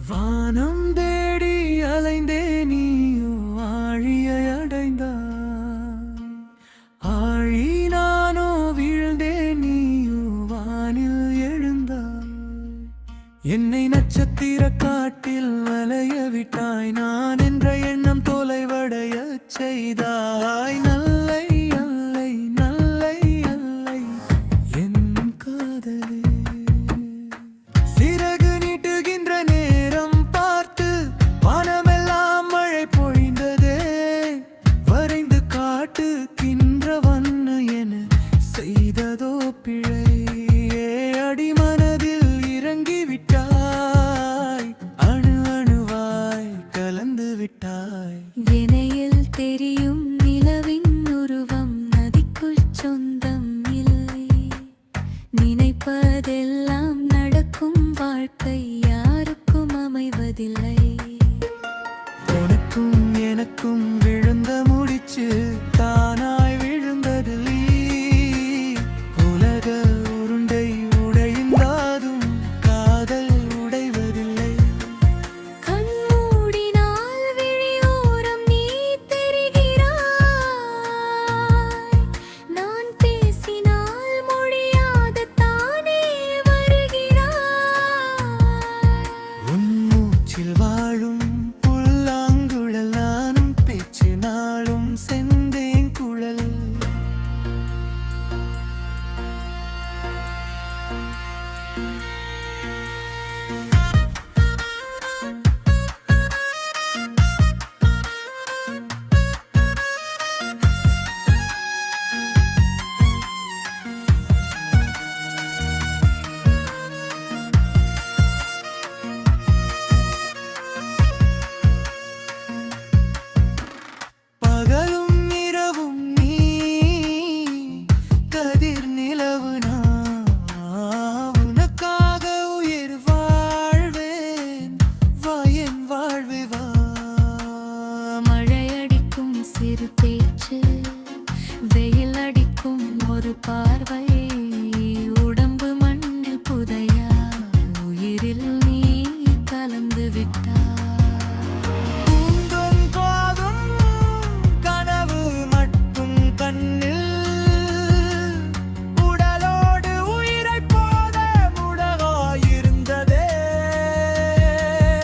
வானம் தேடி அலைந்தே நீயோ ஆழியை அடைந்தாய். ஆழி நானோ வீழ்ந்தே நீயோ வானில் எழுந்தாய். என்னை நட்சத்திர காட்டில் வளைய விட்டாய். நான் என்ற எண்ணம் தொலைவடைய செய்தாய். நல்லை அல்லை நல்லை அல்லை என் காதலே. சிறகு நீட்டுகின்ற நேரம் பார்த்து வானமெல்லாம் மழை பொழிந்ததே. வரைந்து காட்டுகின்ற வண்ண என செய்ததோ பிழை. அடிமனதில் இறங்கி விட்டாய். அணு அணுவாய் கலந்து விட்டாய். இணையில் தெரியும் நிலவின் உருவம் நதிக்குள் சொந்தம் இல்லை. நினைப்பதெல்லாம் நடக்கும். வாழ்க்கை யாருக்கும் அமைவதில்லை. உனக்கும் எனக்கும்